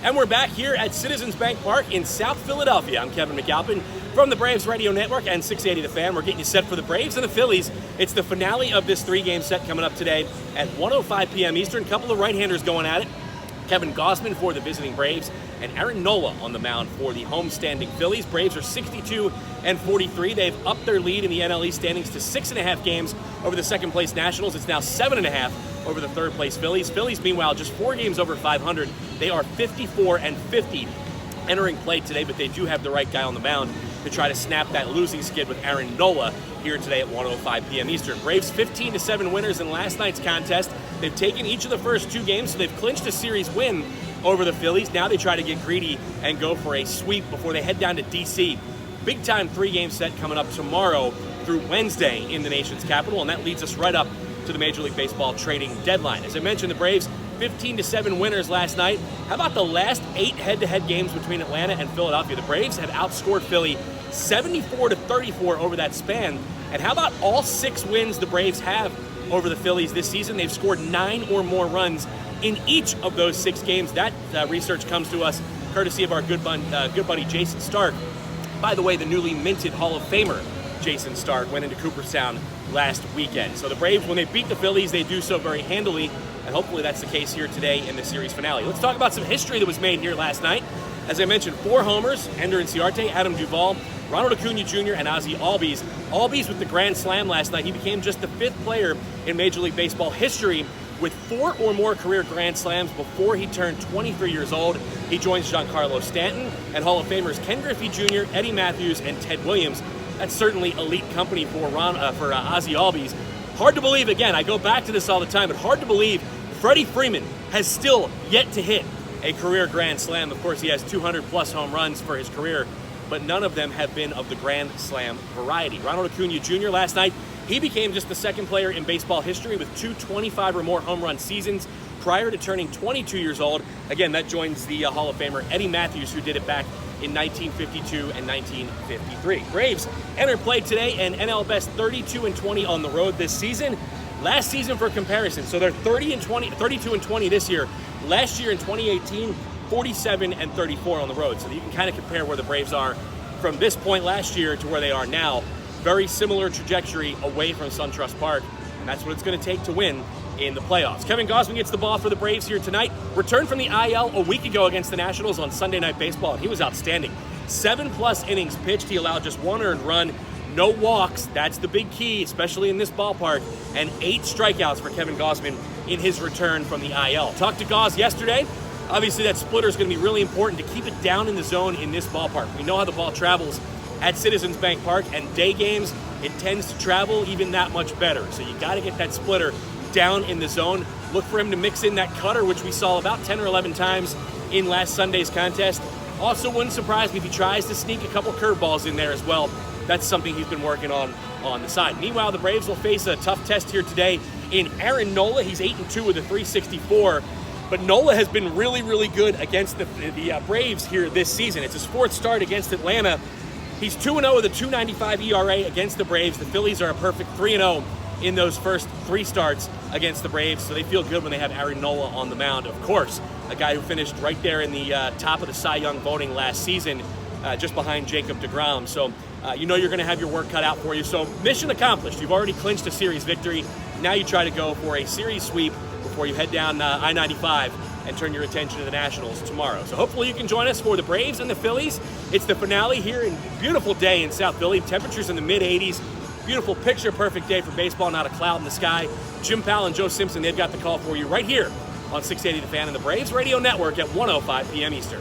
And we're back here at Citizens Bank Park in South Philadelphia. I'm Kevin McAlpin from the Braves Radio Network and 680 The Fan. We're getting you set for the Braves and the Phillies. It's the finale of this three-game set coming up today at 1:05 p.m. Eastern. A couple of right-handers going at it. Kevin Gausman for the visiting Braves and Aaron Nola on the mound for the home-standing Phillies. Braves are 62-43. They've upped their lead in the NL East standings to 6.5 games over the second-place Nationals. It's now 7.5 over the third-place Phillies. Phillies, meanwhile, just 4 games over 500. They are 54-50 entering play today, but they do have the right guy on the mound to try to snap that losing skid with Aaron Nola here today at 1:05 p.m. Eastern. Braves 15-7 winners in last night's contest. They've taken each of the first 2 games, so they've clinched a series win over the Phillies. Now they try to get greedy and go for a sweep before they head down to D.C. Big-time 3-game set coming up tomorrow through Wednesday in the nation's capital, and that leads us right up to the Major League Baseball trading deadline. As I mentioned, the Braves 15-7 winners last night. How about the last 8 head-to-head games between Atlanta and Philadelphia? The Braves have outscored Philly 74-34 over that span. And how about all 6 wins the Braves have over the Phillies this season? They've scored 9 or more runs in each of those 6 games. That research comes to us courtesy of our good buddy Jason Stark. By the way, the newly minted Hall of Famer Jason Stark went into Cooperstown last weekend. So the Braves, when they beat the Phillies, they do so very handily, and hopefully that's the case here today in the series finale. Let's talk about some history that was made here last night. As I mentioned, 4 homers, Ender Inciarte, Adam Duvall, Ronald Acuna Jr., and Ozzie Albies. Albies with the grand slam last night. He became just the 5th player in Major League Baseball history with 4 or more career grand slams before he turned 23 years old. He joins Giancarlo Stanton and Hall of Famers Ken Griffey Jr., Eddie Matthews, and Ted Williams. That's certainly elite company for Ozzie Albies. Hard to believe, again, I go back to this all the time, but hard to believe Freddie Freeman has still yet to hit a career grand slam. Of course, he has 200-plus home runs for his career, but none of them have been of the grand slam variety. Ronald Acuna Jr. last night, he became just the 2nd player in baseball history with 2 25 or more home run seasons prior to turning 22 years old. Again, that joins the Hall of Famer Eddie Matthews, who did it back in 1952 and 1953. Braves enter play today and NL best 32-20 on the road this season. Last season, for comparison, so they're 32-20 this year. Last year in 2018, 47-34 on the road. So you can kind of compare where the Braves are from this point last year to where they are now. Very similar trajectory away from SunTrust Park, and that's what it's going to take to win in the playoffs. Kevin Gausman gets the ball for the Braves here tonight. Returned from the IL a week ago against the Nationals on Sunday Night Baseball, and he was outstanding. 7+ innings pitched. He allowed just 1 earned run. No walks. That's the big key, especially in this ballpark. And 8 strikeouts for Kevin Gausman in his return from the IL. Talked to Gauss yesterday. Obviously, that splitter is going to be really important to keep it down in the zone in this ballpark. We know how the ball travels at Citizens Bank Park, and day games, it tends to travel even that much better. So you got to get that splitter down in the zone. Look for him to mix in that cutter, which we saw about 10 or 11 times in last Sunday's contest. Also, wouldn't surprise me if he tries to sneak a couple curveballs in there as well. That's something he's been working on the side. Meanwhile, the Braves will face a tough test here today in Aaron Nola. He's 8-2 with a 364. But Nola has been really, really good against the Braves here this season. It's his 4th start against Atlanta. He's 2-0 with a 2.95 ERA against the Braves. The Phillies are a perfect 3-0 in those first 3 starts against the Braves, so they feel good when they have Aaron Nola on the mound. Of course, a guy who finished right there in the top of the Cy Young voting last season, just behind Jacob deGrom. So you know you're going to have your work cut out for you. So mission accomplished. You've already clinched a series victory. Now you try to go for a series sweep before you head down I-95 and turn your attention to the Nationals tomorrow. So hopefully you can join us for the Braves and the Phillies. It's the finale here in a beautiful day in South Philly. Temperatures in the mid-80s. Beautiful picture-perfect day for baseball, not a cloud in the sky. Jim Powell and Joe Simpson, they've got the call for you right here on 680 The Fan and the Braves Radio Network at 1:05 p.m. Eastern.